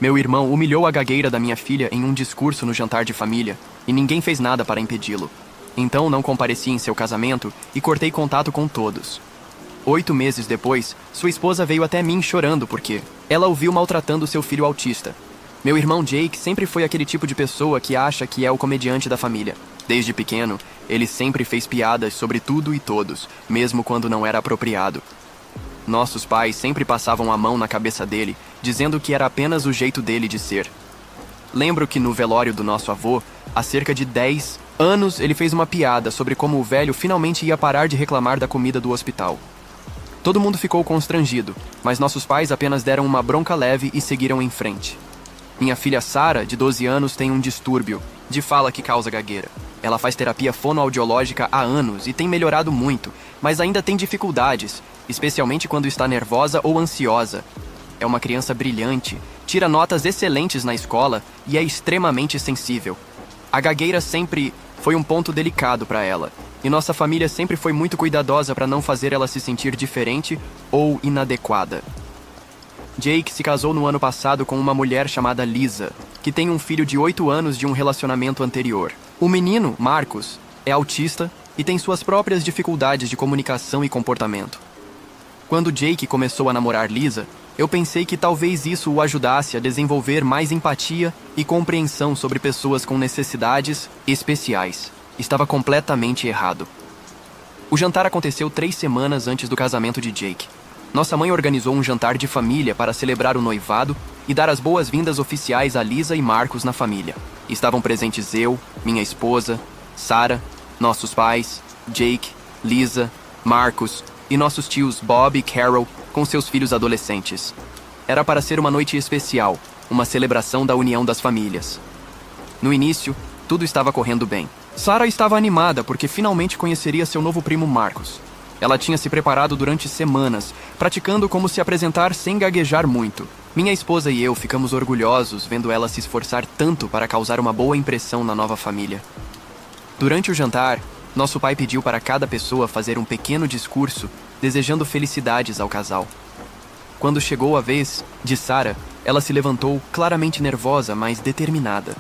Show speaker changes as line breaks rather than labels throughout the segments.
Meu irmão humilhou a gagueira da minha filha em um discurso no jantar de família, e ninguém fez nada para impedi-lo. Então não compareci em seu casamento e cortei contato com todos. 8 meses depois, sua esposa veio até mim chorando porque ela o viu maltratando seu filho autista. Meu irmão Jake sempre foi aquele tipo de pessoa que acha que é o comediante da família. Desde pequeno, ele sempre fez piadas sobre tudo e todos, mesmo quando não era apropriado. Nossos pais sempre passavam a mão na cabeça dele, dizendo que era apenas o jeito dele de ser. Lembro que no velório do nosso avô, há cerca de 10 anos, ele fez uma piada sobre como o velho finalmente ia parar de reclamar da comida do hospital. Todo mundo ficou constrangido, mas nossos pais apenas deram uma bronca leve e seguiram em frente. Minha filha Sarah, de 12 anos, tem um distúrbio de fala que causa gagueira. Ela faz terapia fonoaudiológica há anos e tem melhorado muito, mas ainda tem dificuldades, especialmente quando está nervosa ou ansiosa. É uma criança brilhante, tira notas excelentes na escola e é extremamente sensível. A gagueira sempre foi um ponto delicado para ela, e nossa família sempre foi muito cuidadosa para não fazer ela se sentir diferente ou inadequada. Jake se casou no ano passado com uma mulher chamada Lisa, que tem um filho de 8 anos de um relacionamento anterior. O menino, Marcus, é autista e tem suas próprias dificuldades de comunicação e comportamento. Quando Jake começou a namorar Lisa, eu pensei que talvez isso o ajudasse a desenvolver mais empatia e compreensão sobre pessoas com necessidades especiais. Estava completamente errado. O jantar aconteceu 3 semanas antes do casamento de Jake. Nossa mãe organizou um jantar de família para celebrar o noivado e dar as boas-vindas oficiais a Lisa e Marcos na família. Estavam presentes eu, minha esposa, Sarah, nossos pais, Jake, Lisa, Marcos e nossos tios Bob e Carol com seus filhos adolescentes. Era para ser uma noite especial, uma celebração da união das famílias. No início, tudo estava correndo bem. Sarah estava animada porque finalmente conheceria seu novo primo Marcos. Ela tinha se preparado durante semanas, praticando como se apresentar sem gaguejar muito. Minha esposa e eu ficamos orgulhosos vendo ela se esforçar tanto para causar uma boa impressão na nova família. Durante o jantar, nosso pai pediu para cada pessoa fazer um pequeno discurso, desejando felicidades ao casal. Quando chegou a vez de Sarah, ela se levantou claramente nervosa, mas determinada.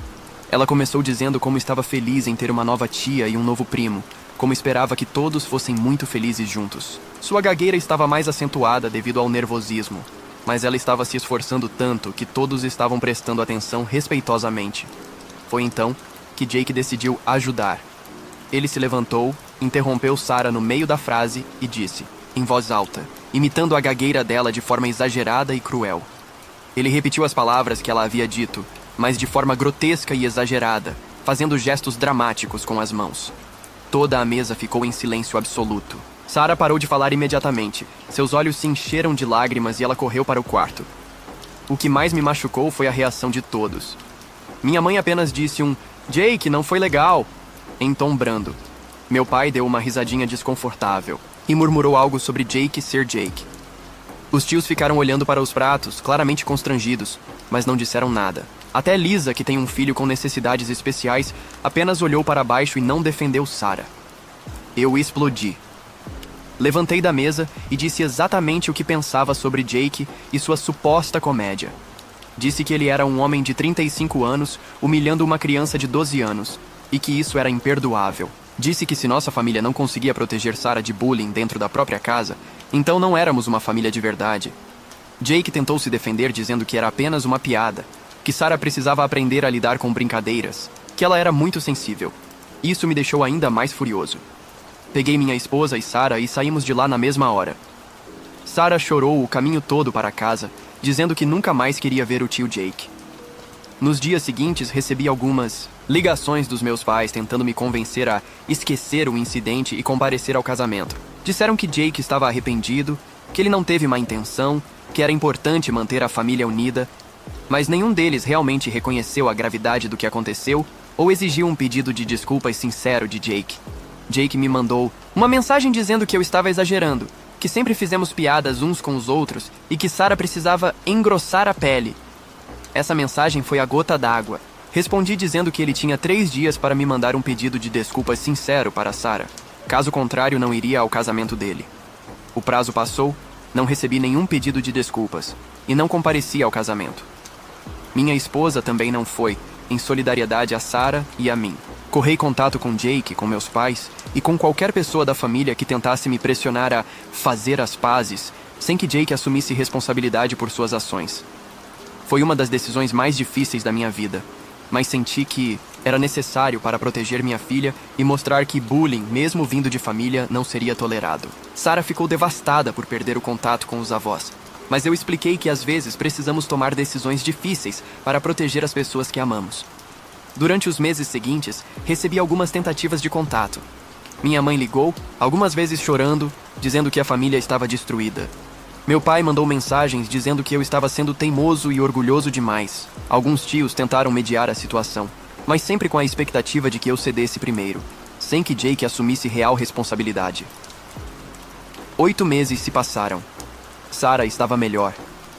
Ela começou dizendo como estava feliz em ter uma nova tia e um novo primo, como esperava que todos fossem muito felizes juntos. Sua gagueira estava mais acentuada devido ao nervosismo, mas ela estava se esforçando tanto que todos estavam prestando atenção respeitosamente. Foi então que Jake decidiu ajudar. Ele se levantou, interrompeu Sarah no meio da frase e disse, em voz alta, imitando a gagueira dela de forma exagerada e cruel. Ele repetiu as palavras que ela havia dito, mas de forma grotesca e exagerada, fazendo gestos dramáticos com as mãos. Toda a mesa ficou em silêncio absoluto. Sarah parou de falar imediatamente. Seus olhos se encheram de lágrimas e ela correu para o quarto. O que mais me machucou foi a reação de todos. Minha mãe apenas disse um "Jake, não foi legal", em tom brando. Meu pai deu uma risadinha desconfortável e murmurou algo sobre Jake ser Jake. Os tios ficaram olhando para os pratos, claramente constrangidos, mas não disseram nada. Até Lisa, que tem um filho com necessidades especiais, apenas olhou para baixo e não defendeu Sarah. Eu explodi. Levantei da mesa e disse exatamente o que pensava sobre Jake e sua suposta comédia. Disse que ele era um homem de 35 anos, humilhando uma criança de 12 anos, e que isso era imperdoável. Disse que se nossa família não conseguia proteger Sarah de bullying dentro da própria casa, então não éramos uma família de verdade. Jake tentou se defender dizendo que era apenas uma piada, que Sarah precisava aprender a lidar com brincadeiras, que ela era muito sensível. Isso me deixou ainda mais furioso. Peguei minha esposa e Sarah e saímos de lá na mesma hora. Sarah chorou o caminho todo para casa, dizendo que nunca mais queria ver o tio Jake. Nos dias seguintes, recebi algumas ligações dos meus pais tentando me convencer a esquecer o incidente e comparecer ao casamento. Disseram que Jake estava arrependido, que ele não teve má intenção, que era importante manter a família unida, mas nenhum deles realmente reconheceu a gravidade do que aconteceu ou exigiu um pedido de desculpas sincero de Jake. Jake me mandou uma mensagem dizendo que eu estava exagerando, que sempre fizemos piadas uns com os outros e que Sarah precisava engrossar a pele. Essa mensagem foi a gota d'água. Respondi dizendo que ele tinha 3 dias para me mandar um pedido de desculpas sincero para Sarah. Caso contrário, não iria ao casamento dele. O prazo passou, não recebi nenhum pedido de desculpas e não compareci ao casamento. Minha esposa também não foi, em solidariedade a Sarah e a mim. Correi contato com Jake, com meus pais e com qualquer pessoa da família que tentasse me pressionar a fazer as pazes, sem que Jake assumisse responsabilidade por suas ações. Foi uma das decisões mais difíceis da minha vida, mas senti que era necessário para proteger minha filha e mostrar que bullying, mesmo vindo de família, não seria tolerado. Sarah ficou devastada por perder o contato com os avós, mas eu expliquei que às vezes precisamos tomar decisões difíceis para proteger as pessoas que amamos. Durante os meses seguintes, recebi algumas tentativas de contato. Minha mãe ligou, algumas vezes chorando, dizendo que a família estava destruída. Meu pai mandou mensagens dizendo que eu estava sendo teimoso e orgulhoso demais. Alguns tios tentaram mediar a situação, mas sempre com a expectativa de que eu cedesse primeiro, sem que Jake assumisse real responsabilidade. 8 meses se passaram. Sarah estava melhor.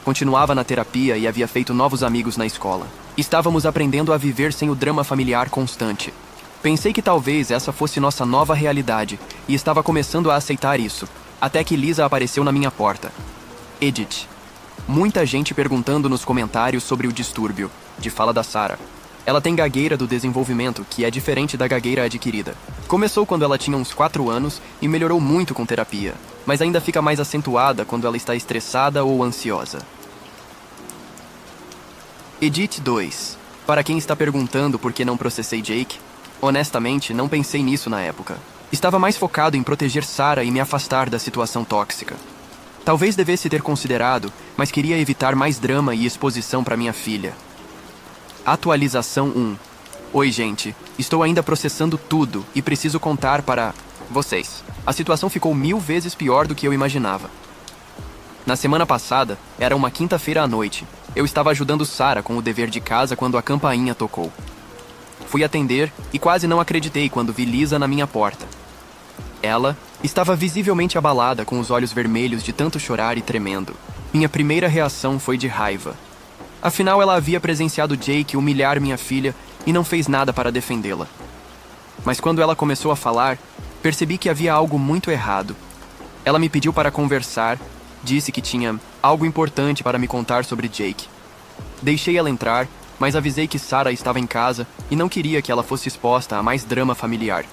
Continuava na terapia e havia feito novos amigos na escola. Estávamos aprendendo a viver sem o drama familiar constante. Pensei que talvez essa fosse nossa nova realidade e estava começando a aceitar isso, até que Lisa apareceu na minha porta. Edith. Muita gente perguntando nos comentários sobre o distúrbio, de fala da Sarah. Ela tem gagueira do desenvolvimento, que é diferente da gagueira adquirida. Começou quando ela tinha uns 4 anos e melhorou muito com terapia, mas ainda fica mais acentuada quando ela está estressada ou ansiosa. Edith 2. Para quem está perguntando por que não processei Jake, honestamente, não pensei nisso na época. Estava mais focado em proteger Sarah e me afastar da situação tóxica. Talvez devesse ter considerado, mas queria evitar mais drama e exposição para minha filha. Atualização 1. Oi, gente. Estou ainda processando tudo e preciso contar para vocês. A situação ficou 1000 vezes pior do que eu imaginava. Na semana passada, era uma quinta-feira à noite. Eu estava ajudando Sarah com o dever de casa quando a campainha tocou. Fui atender e quase não acreditei quando vi Lisa na minha porta. Ela estava visivelmente abalada, com os olhos vermelhos de tanto chorar e tremendo. Minha primeira reação foi de raiva. Afinal, ela havia presenciado Jake humilhar minha filha e não fez nada para defendê-la. Mas quando ela começou a falar, percebi que havia algo muito errado. Ela me pediu para conversar, disse que tinha algo importante para me contar sobre Jake. Deixei ela entrar, mas avisei que Sarah estava em casa e não queria que ela fosse exposta a mais drama familiar.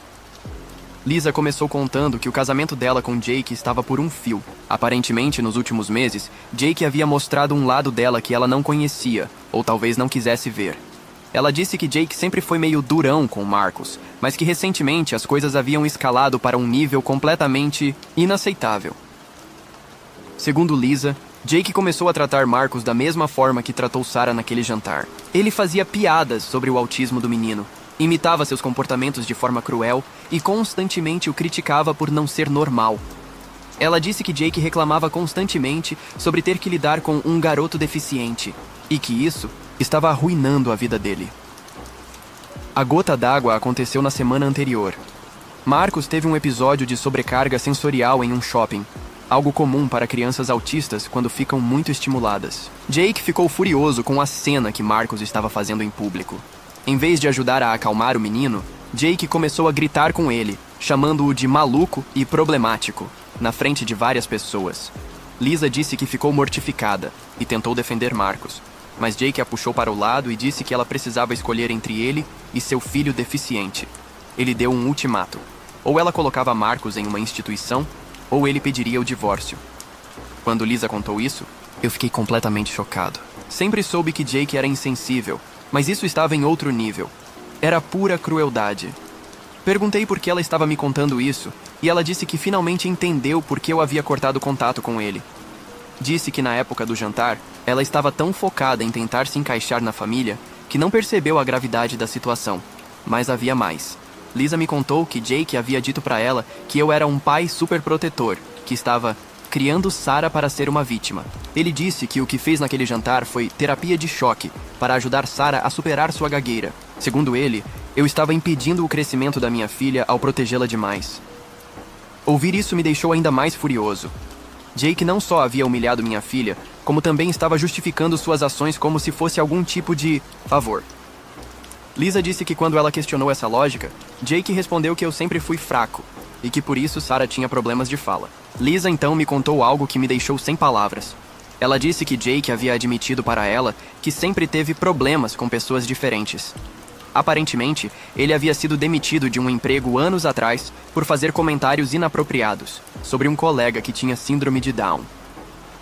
Lisa começou contando que o casamento dela com Jake estava por um fio. Aparentemente, nos últimos meses, Jake havia mostrado um lado dela que ela não conhecia, ou talvez não quisesse ver. Ela disse que Jake sempre foi meio durão com Marcus, mas que recentemente as coisas haviam escalado para um nível completamente inaceitável. Segundo Lisa, Jake começou a tratar Marcus da mesma forma que tratou Sarah naquele jantar. Ele fazia piadas sobre o autismo do menino, imitava seus comportamentos de forma cruel e constantemente o criticava por não ser normal. Ela disse que Jake reclamava constantemente sobre ter que lidar com um garoto deficiente e que isso estava arruinando a vida dele. A gota d'água aconteceu na semana anterior. Marcus teve um episódio de sobrecarga sensorial em um shopping, algo comum para crianças autistas quando ficam muito estimuladas. Jake ficou furioso com a cena que Marcus estava fazendo em público. Em vez de ajudar a acalmar o menino, Jake começou a gritar com ele, chamando-o de maluco e problemático, na frente de várias pessoas. Lisa disse que ficou mortificada e tentou defender Marcus, mas Jake a puxou para o lado e disse que ela precisava escolher entre ele e seu filho deficiente. Ele deu um ultimato. Ou ela colocava Marcus em uma instituição, ou ele pediria o divórcio. Quando Lisa contou isso, eu fiquei completamente chocado. Sempre soube que Jake era insensível, mas isso estava em outro nível. Era pura crueldade. Perguntei por que ela estava me contando isso, e ela disse que finalmente entendeu por que eu havia cortado contato com ele. Disse que na época do jantar, ela estava tão focada em tentar se encaixar na família, que não percebeu a gravidade da situação. Mas havia mais. Lisa me contou que Jake havia dito para ela que eu era um pai superprotetor, que estava criando Sarah para ser uma vítima. Ele disse que o que fez naquele jantar foi terapia de choque, para ajudar Sarah a superar sua gagueira. Segundo ele, eu estava impedindo o crescimento da minha filha ao protegê-la demais. Ouvir isso me deixou ainda mais furioso. Jake não só havia humilhado minha filha, como também estava justificando suas ações como se fosse algum tipo de favor. Lisa disse que quando ela questionou essa lógica, Jake respondeu que eu sempre fui fraco, e que por isso Sarah tinha problemas de fala. Lisa então me contou algo que me deixou sem palavras. Ela disse que Jake havia admitido para ela que sempre teve problemas com pessoas diferentes. Aparentemente, ele havia sido demitido de um emprego anos atrás por fazer comentários inapropriados sobre um colega que tinha síndrome de Down.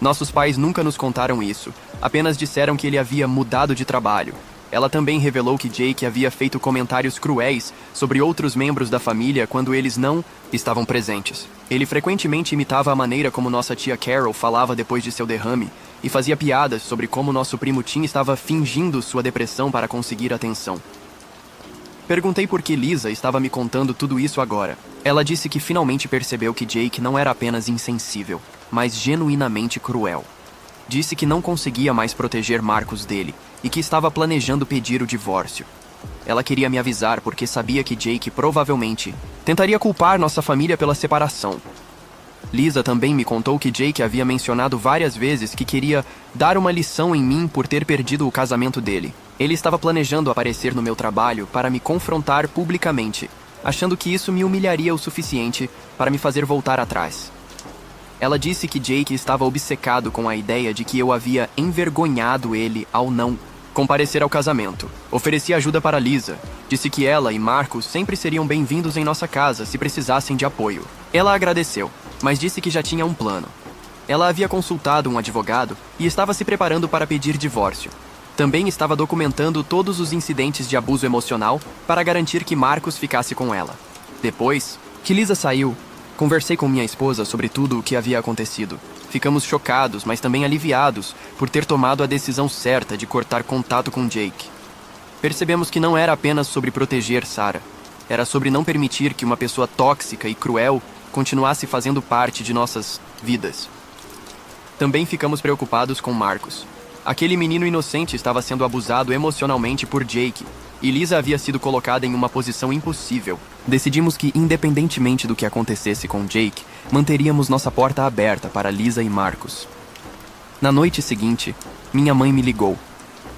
Nossos pais nunca nos contaram isso, apenas disseram que ele havia mudado de trabalho. Ela também revelou que Jake havia feito comentários cruéis sobre outros membros da família quando eles não estavam presentes. Ele frequentemente imitava a maneira como nossa tia Carol falava depois de seu derrame e fazia piadas sobre como nosso primo Tim estava fingindo sua depressão para conseguir atenção. Perguntei por que Lisa estava me contando tudo isso agora. Ela disse que finalmente percebeu que Jake não era apenas insensível, mas genuinamente cruel. Disse que não conseguia mais proteger Marcus dele e que estava planejando pedir o divórcio. Ela queria me avisar porque sabia que Jake provavelmente tentaria culpar nossa família pela separação. Lisa também me contou que Jake havia mencionado várias vezes que queria dar uma lição em mim por ter perdido o casamento dele. Ele estava planejando aparecer no meu trabalho para me confrontar publicamente, achando que isso me humilharia o suficiente para me fazer voltar atrás. Ela disse que Jake estava obcecado com a ideia de que eu havia envergonhado ele ao não comparecer ao casamento. Ofereci ajuda para Lisa. Disse que ela e Marcos sempre seriam bem-vindos em nossa casa se precisassem de apoio. Ela agradeceu, mas disse que já tinha um plano. Ela havia consultado um advogado e estava se preparando para pedir divórcio. Também estava documentando todos os incidentes de abuso emocional para garantir que Marcos ficasse com ela. Depois que Lisa saiu, conversei com minha esposa sobre tudo o que havia acontecido. Ficamos chocados, mas também aliviados por ter tomado a decisão certa de cortar contato com Jake. Percebemos que não era apenas sobre proteger Sarah. Era sobre não permitir que uma pessoa tóxica e cruel continuasse fazendo parte de nossas vidas. Também ficamos preocupados com Marcos. Aquele menino inocente estava sendo abusado emocionalmente por Jake, e Lisa havia sido colocada em uma posição impossível. Decidimos que, independentemente do que acontecesse com Jake, manteríamos nossa porta aberta para Lisa e Marcos. Na noite seguinte, minha mãe me ligou.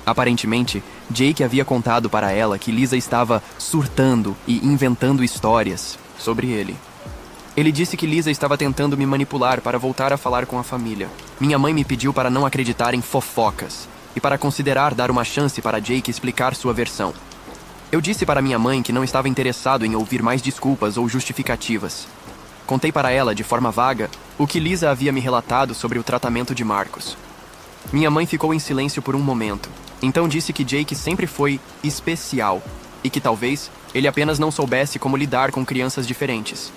Aparentemente, Jake havia contado para ela que Lisa estava surtando e inventando histórias sobre ele. Ele disse que Lisa estava tentando me manipular para voltar a falar com a família. Minha mãe me pediu para não acreditar em fofocas e para considerar dar uma chance para Jake explicar sua versão. Eu disse para minha mãe que não estava interessado em ouvir mais desculpas ou justificativas. Contei para ela, de forma vaga, o que Lisa havia me relatado sobre o tratamento de Marcos. Minha mãe ficou em silêncio por um momento. Então disse que Jake sempre foi especial e que talvez ele apenas não soubesse como lidar com crianças diferentes.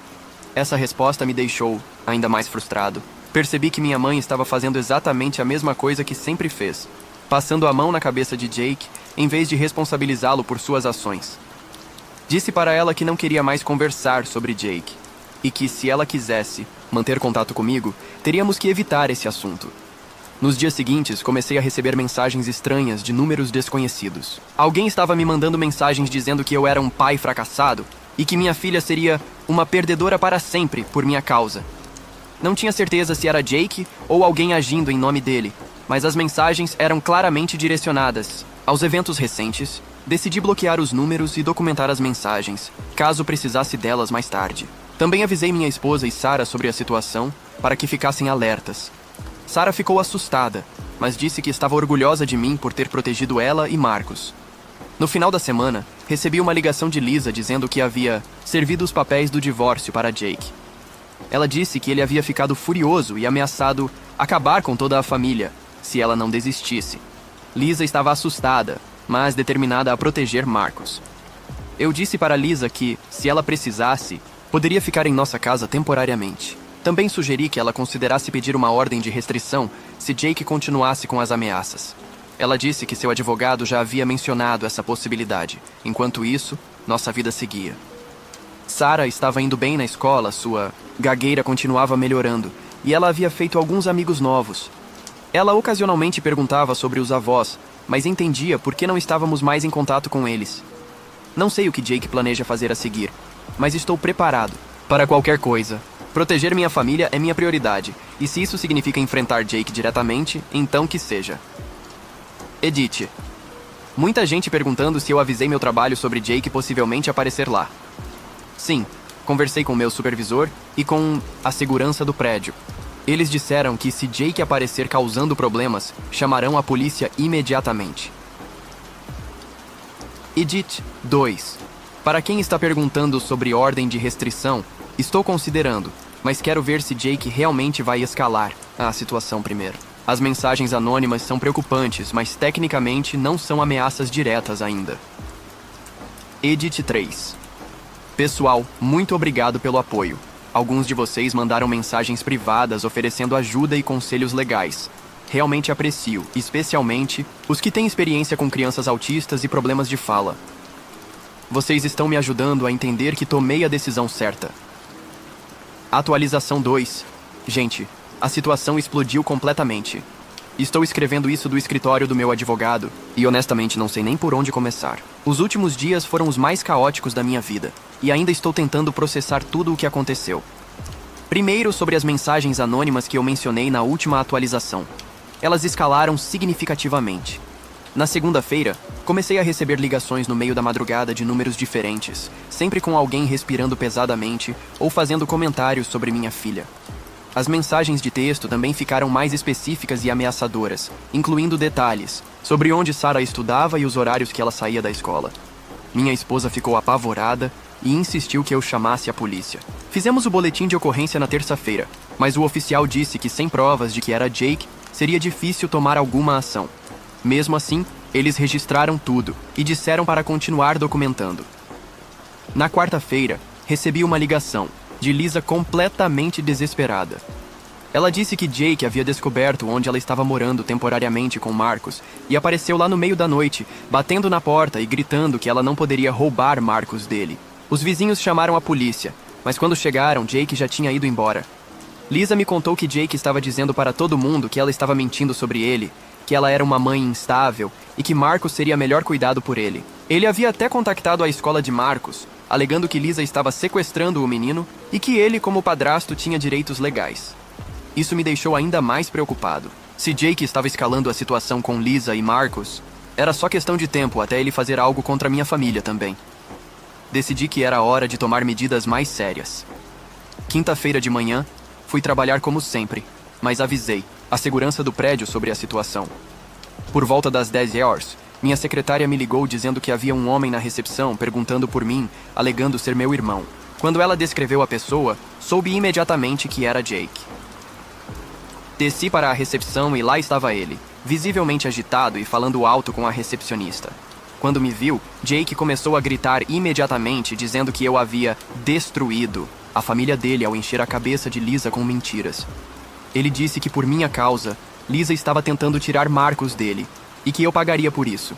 Essa resposta me deixou ainda mais frustrado. Percebi que minha mãe estava fazendo exatamente a mesma coisa que sempre fez, passando a mão na cabeça de Jake em vez de responsabilizá-lo por suas ações. Disse para ela que não queria mais conversar sobre Jake e que, se ela quisesse manter contato comigo, teríamos que evitar esse assunto. Nos dias seguintes, comecei a receber mensagens estranhas de números desconhecidos. Alguém estava me mandando mensagens dizendo que eu era um pai fracassado e que minha filha seria uma perdedora para sempre por minha causa. Não tinha certeza se era Jake ou alguém agindo em nome dele, mas as mensagens eram claramente direcionadas aos eventos recentes. Decidi bloquear os números e documentar as mensagens, caso precisasse delas mais tarde. Também avisei minha esposa e Sarah sobre a situação para que ficassem alertas. Sarah ficou assustada, mas disse que estava orgulhosa de mim por ter protegido ela e Marcos. No final da semana, recebi uma ligação de Lisa dizendo que havia servido os papéis do divórcio para Jake. Ela disse que ele havia ficado furioso e ameaçado acabar com toda a família, se ela não desistisse. Lisa estava assustada, mas determinada a proteger Marcos. Eu disse para Lisa que, se ela precisasse, poderia ficar em nossa casa temporariamente. Também sugeri que ela considerasse pedir uma ordem de restrição se Jake continuasse com as ameaças. Ela disse que seu advogado já havia mencionado essa possibilidade. Enquanto isso, nossa vida seguia. Sarah estava indo bem na escola, sua gagueira continuava melhorando, e ela havia feito alguns amigos novos. Ela ocasionalmente perguntava sobre os avós, mas entendia por que não estávamos mais em contato com eles. Não sei o que Jake planeja fazer a seguir, mas estou preparado para qualquer coisa. Proteger minha família é minha prioridade, e se isso significa enfrentar Jake diretamente, então que seja. Edith. Muita gente perguntando se eu avisei meu trabalho sobre Jake possivelmente aparecer lá. Sim, conversei com meu supervisor e com a segurança do prédio. Eles disseram que se Jake aparecer causando problemas, chamarão a polícia imediatamente. Edit 2. Para quem está perguntando sobre ordem de restrição, estou considerando, mas quero ver se Jake realmente vai escalar a situação primeiro. As mensagens anônimas são preocupantes, mas tecnicamente não são ameaças diretas ainda. Edit 3. Pessoal, muito obrigado pelo apoio. Alguns de vocês mandaram mensagens privadas oferecendo ajuda e conselhos legais. Realmente aprecio, especialmente os que têm experiência com crianças autistas e problemas de fala. Vocês estão me ajudando a entender que tomei a decisão certa. Atualização 2. Gente, a situação explodiu completamente. Estou escrevendo isso do escritório do meu advogado e honestamente não sei nem por onde começar. Os últimos dias foram os mais caóticos da minha vida e ainda estou tentando processar tudo o que aconteceu. Primeiro, sobre as mensagens anônimas que eu mencionei na última atualização. Elas escalaram significativamente. Na segunda-feira, comecei a receber ligações no meio da madrugada de números diferentes, sempre com alguém respirando pesadamente ou fazendo comentários sobre minha filha. As mensagens de texto também ficaram mais específicas e ameaçadoras, incluindo detalhes sobre onde Sarah estudava e os horários que ela saía da escola. Minha esposa ficou apavorada e insistiu que eu chamasse a polícia. Fizemos o boletim de ocorrência na terça-feira, mas o oficial disse que sem provas de que era Jake, seria difícil tomar alguma ação. Mesmo assim, eles registraram tudo e disseram para continuar documentando. Na quarta-feira, recebi uma ligação de Lisa completamente desesperada. Ela disse que Jake havia descoberto onde ela estava morando temporariamente com Marcus e apareceu lá no meio da noite, batendo na porta e gritando que ela não poderia roubar Marcus dele. Os vizinhos chamaram a polícia, mas quando chegaram, Jake já tinha ido embora. Lisa me contou que Jake estava dizendo para todo mundo que ela estava mentindo sobre ele, que ela era uma mãe instável e que Marcus seria melhor cuidado por ele. Ele havia até contactado a escola de Marcus, alegando que Lisa estava sequestrando o menino e que ele, como padrasto, tinha direitos legais. Isso me deixou ainda mais preocupado. Se Jake estava escalando a situação com Lisa e Marcus, era só questão de tempo até ele fazer algo contra minha família também. Decidi que era hora de tomar medidas mais sérias. Quinta-feira de manhã, fui trabalhar como sempre, mas avisei a segurança do prédio sobre a situação. Por volta das 10 horas, minha secretária me ligou dizendo que havia um homem na recepção perguntando por mim, alegando ser meu irmão. Quando ela descreveu a pessoa, soube imediatamente que era Jake. Desci para a recepção e lá estava ele, visivelmente agitado e falando alto com a recepcionista. Quando me viu, Jake começou a gritar imediatamente, dizendo que eu havia destruído a família dele ao encher a cabeça de Lisa com mentiras. Ele disse que por minha causa, Lisa estava tentando tirar Marcus dele e que eu pagaria por isso.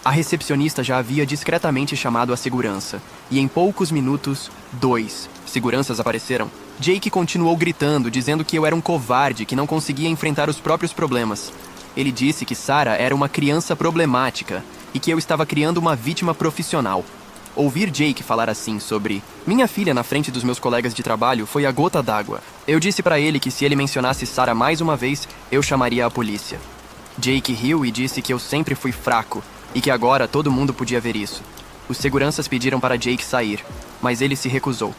A recepcionista já havia discretamente chamado a segurança e em poucos minutos, 2 seguranças apareceram. Jake continuou gritando, dizendo que eu era um covarde que não conseguia enfrentar os próprios problemas. Ele disse que Sarah era uma criança problemática e que eu estava criando uma vítima profissional. Ouvir Jake falar assim sobre minha filha na frente dos meus colegas de trabalho foi a gota d'água. Eu disse para ele que se ele mencionasse Sarah mais uma vez, eu chamaria a polícia. Jake riu e disse que eu sempre fui fraco e que agora todo mundo podia ver isso. Os seguranças pediram para Jake sair, mas ele se recusou.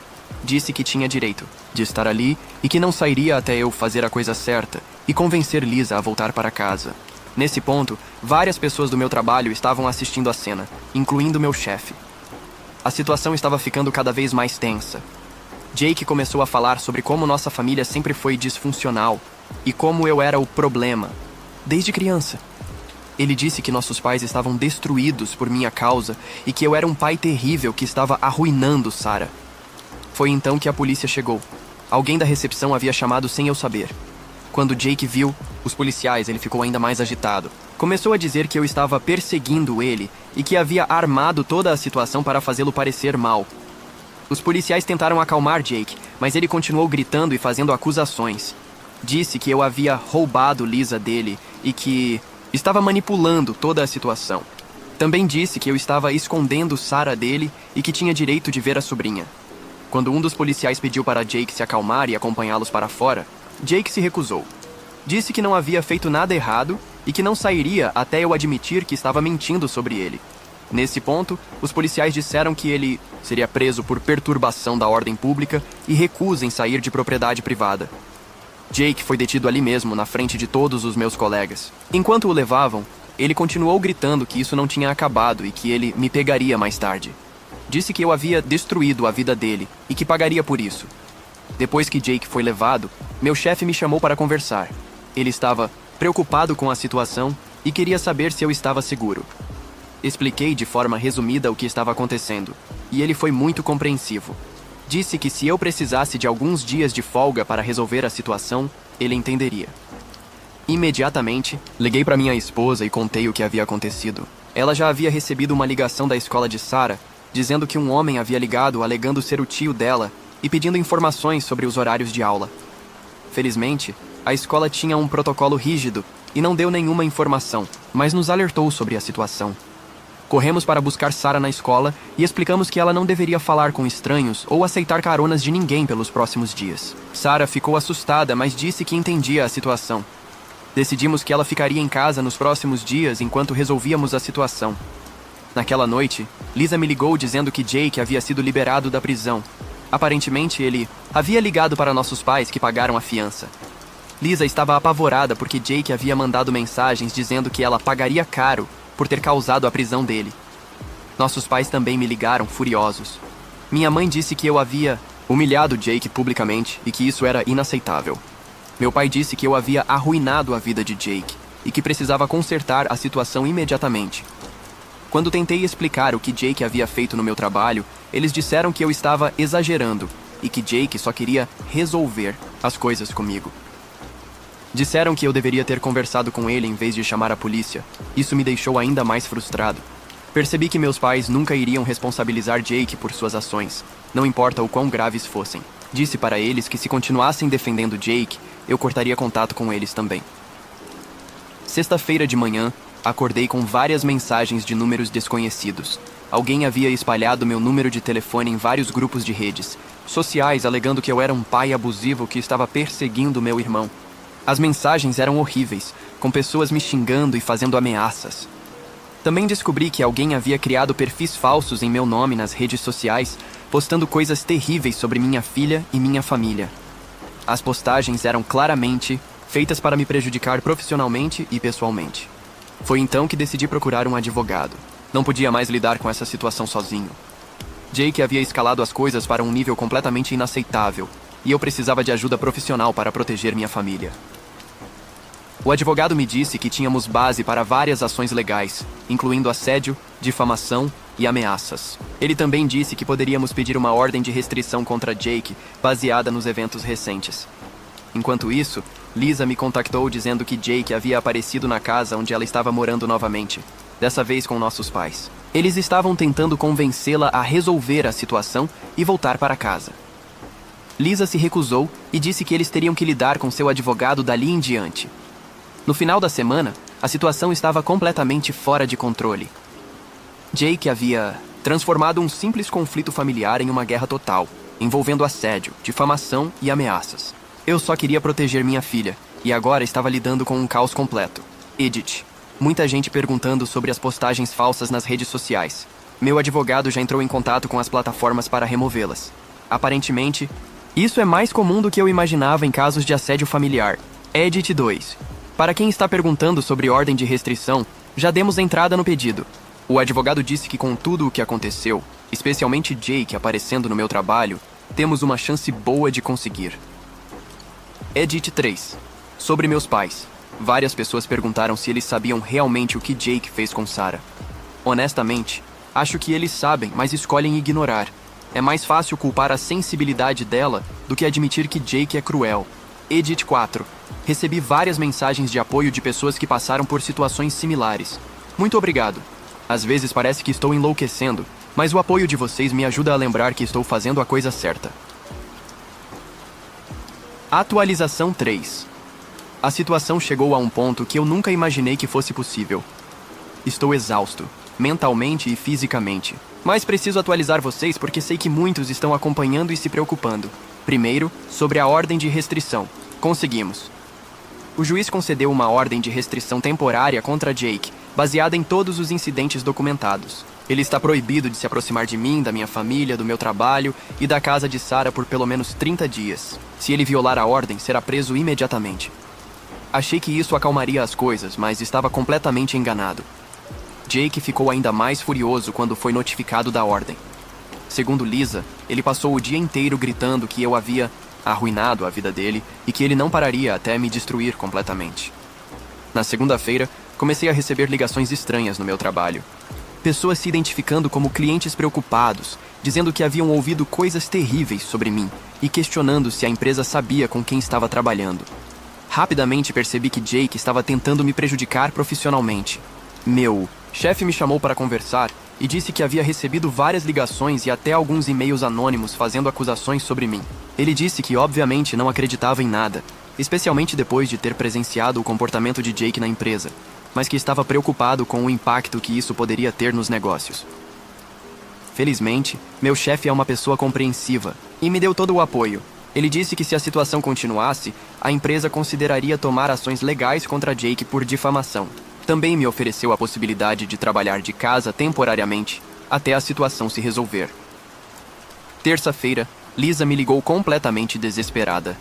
Disse que tinha direito de estar ali e que não sairia até eu fazer a coisa certa e convencer Lisa a voltar para casa. Nesse ponto, várias pessoas do meu trabalho estavam assistindo a cena, incluindo meu chefe. A situação estava ficando cada vez mais tensa. Jake começou a falar sobre como nossa família sempre foi disfuncional e como eu era o problema, desde criança. Ele disse que nossos pais estavam destruídos por minha causa e que eu era um pai terrível que estava arruinando Sarah. Foi então que a polícia chegou. Alguém da recepção havia chamado sem eu saber. Quando Jake viu os policiais, ele ficou ainda mais agitado. Começou a dizer que eu estava perseguindo ele e que havia armado toda a situação para fazê-lo parecer mal. Os policiais tentaram acalmar Jake, mas ele continuou gritando e fazendo acusações. Disse que eu havia roubado Lisa dele e que estava manipulando toda a situação. Também disse que eu estava escondendo Sarah dele e que tinha direito de ver a sobrinha. Quando um dos policiais pediu para Jake se acalmar e acompanhá-los para fora, Jake se recusou. Disse que não havia feito nada errado e que não sairia até eu admitir que estava mentindo sobre ele. Nesse ponto, os policiais disseram que ele seria preso por perturbação da ordem pública e recusa em sair de propriedade privada. Jake foi detido ali mesmo, na frente de todos os meus colegas. Enquanto o levavam, ele continuou gritando que isso não tinha acabado e que ele me pegaria mais tarde. Disse que eu havia destruído a vida dele e que pagaria por isso. Depois que Jake foi levado, meu chefe me chamou para conversar. Ele estava preocupado com a situação e queria saber se eu estava seguro. Expliquei de forma resumida o que estava acontecendo, e ele foi muito compreensivo. Disse que se eu precisasse de alguns dias de folga para resolver a situação, ele entenderia. Imediatamente, liguei para minha esposa e contei o que havia acontecido. Ela já havia recebido uma ligação da escola de Sarah, dizendo que um homem havia ligado alegando ser o tio dela e pedindo informações sobre os horários de aula. Felizmente, a escola tinha um protocolo rígido e não deu nenhuma informação, mas nos alertou sobre a situação. Corremos para buscar Sarah na escola e explicamos que ela não deveria falar com estranhos ou aceitar caronas de ninguém pelos próximos dias. Sarah ficou assustada, mas disse que entendia a situação. Decidimos que ela ficaria em casa nos próximos dias enquanto resolvíamos a situação. Naquela noite, Lisa me ligou dizendo que Jake havia sido liberado da prisão. Aparentemente, ele havia ligado para nossos pais que pagaram a fiança. Lisa estava apavorada porque Jake havia mandado mensagens dizendo que ela pagaria caro por ter causado a prisão dele. Nossos pais também me ligaram, furiosos. Minha mãe disse que eu havia humilhado Jake publicamente e que isso era inaceitável. Meu pai disse que eu havia arruinado a vida de Jake e que precisava consertar a situação imediatamente. Quando tentei explicar o que Jake havia feito no meu trabalho, eles disseram que eu estava exagerando e que Jake só queria resolver as coisas comigo. Disseram que eu deveria ter conversado com ele em vez de chamar a polícia. Isso me deixou ainda mais frustrado. Percebi que meus pais nunca iriam responsabilizar Jake por suas ações, não importa o quão graves fossem. Disse para eles que se continuassem defendendo Jake, eu cortaria contato com eles também. Sexta-feira de manhã, acordei com várias mensagens de números desconhecidos. Alguém havia espalhado meu número de telefone em vários grupos de redes sociais, alegando que eu era um pai abusivo que estava perseguindo meu irmão. As mensagens eram horríveis, com pessoas me xingando e fazendo ameaças. Também descobri que alguém havia criado perfis falsos em meu nome nas redes sociais, postando coisas terríveis sobre minha filha e minha família. As postagens eram claramente feitas para me prejudicar profissionalmente e pessoalmente. Foi então que decidi procurar um advogado. Não podia mais lidar com essa situação sozinho. Jake havia escalado as coisas para um nível completamente inaceitável, e eu precisava de ajuda profissional para proteger minha família. O advogado me disse que tínhamos base para várias ações legais, incluindo assédio, difamação e ameaças. Ele também disse que poderíamos pedir uma ordem de restrição contra Jake, baseada nos eventos recentes. Enquanto isso, Lisa me contactou dizendo que Jake havia aparecido na casa onde ela estava morando novamente, dessa vez com nossos pais. Eles estavam tentando convencê-la a resolver a situação e voltar para casa. Lisa se recusou e disse que eles teriam que lidar com seu advogado dali em diante. No final da semana, a situação estava completamente fora de controle. Jake havia transformado um simples conflito familiar em uma guerra total, envolvendo assédio, difamação e ameaças. Eu só queria proteger minha filha, e agora estava lidando com um caos completo. Edit. Muita gente perguntando sobre as postagens falsas nas redes sociais. Meu advogado já entrou em contato com as plataformas para removê-las. Aparentemente, isso é mais comum do que eu imaginava em casos de assédio familiar. Edit 2. Para quem está perguntando sobre ordem de restrição, já demos entrada no pedido. O advogado disse que com tudo o que aconteceu, especialmente Jake aparecendo no meu trabalho, temos uma chance boa de conseguir. Edit 3. Sobre meus pais. Várias pessoas perguntaram se eles sabiam realmente o que Jake fez com Sarah. Honestamente, acho que eles sabem, mas escolhem ignorar. É mais fácil culpar a sensibilidade dela do que admitir que Jake é cruel. Edit 4. Recebi várias mensagens de apoio de pessoas que passaram por situações similares. Muito obrigado. Às vezes parece que estou enlouquecendo, mas o apoio de vocês me ajuda a lembrar que estou fazendo a coisa certa. Atualização 3. A situação chegou a um ponto que eu nunca imaginei que fosse possível. Estou exausto, mentalmente e fisicamente. Mas preciso atualizar vocês porque sei que muitos estão acompanhando e se preocupando. Primeiro, sobre a ordem de restrição. Conseguimos. O juiz concedeu uma ordem de restrição temporária contra Jake, baseada em todos os incidentes documentados. Ele está proibido de se aproximar de mim, da minha família, do meu trabalho e da casa de Sarah por pelo menos 30 dias. Se ele violar a ordem, será preso imediatamente. Achei que isso acalmaria as coisas, mas estava completamente enganado. Jake ficou ainda mais furioso quando foi notificado da ordem. Segundo Lisa, ele passou o dia inteiro gritando que eu havia arruinado a vida dele e que ele não pararia até me destruir completamente. Na segunda-feira, comecei a receber ligações estranhas no meu trabalho. Pessoas se identificando como clientes preocupados, dizendo que haviam ouvido coisas terríveis sobre mim e questionando se a empresa sabia com quem estava trabalhando. Rapidamente percebi que Jake estava tentando me prejudicar profissionalmente. Meu chefe me chamou para conversar e disse que havia recebido várias ligações e até alguns e-mails anônimos fazendo acusações sobre mim. Ele disse que obviamente não acreditava em nada, especialmente depois de ter presenciado o comportamento de Jake na empresa, mas que estava preocupado com o impacto que isso poderia ter nos negócios. Felizmente, meu chefe é uma pessoa compreensiva e me deu todo o apoio. Ele disse que se a situação continuasse, a empresa consideraria tomar ações legais contra Jake por difamação. Também me ofereceu a possibilidade de trabalhar de casa temporariamente, até a situação se resolver. Terça-feira, Lisa me ligou completamente desesperada.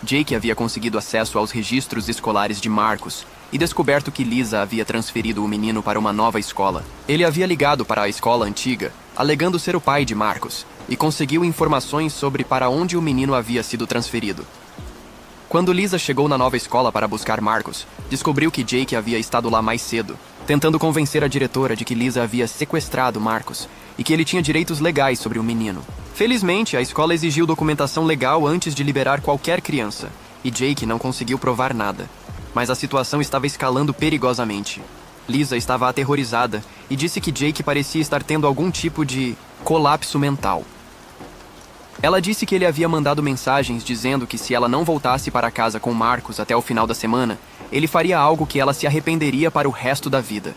Jake havia conseguido acesso aos registros escolares de Marcus e descoberto que Lisa havia transferido o menino para uma nova escola. Ele havia ligado para a escola antiga, alegando ser o pai de Marcus, e conseguiu informações sobre para onde o menino havia sido transferido. Quando Lisa chegou na nova escola para buscar Marcus, descobriu que Jake havia estado lá mais cedo, tentando convencer a diretora de que Lisa havia sequestrado Marcus e que ele tinha direitos legais sobre o menino. Felizmente, a escola exigiu documentação legal antes de liberar qualquer criança, e Jake não conseguiu provar nada. Mas a situação estava escalando perigosamente. Lisa estava aterrorizada e disse que Jake parecia estar tendo algum tipo de colapso mental. Ela disse que ele havia mandado mensagens dizendo que se ela não voltasse para casa com Marcus até o final da semana, ele faria algo que ela se arrependeria para o resto da vida.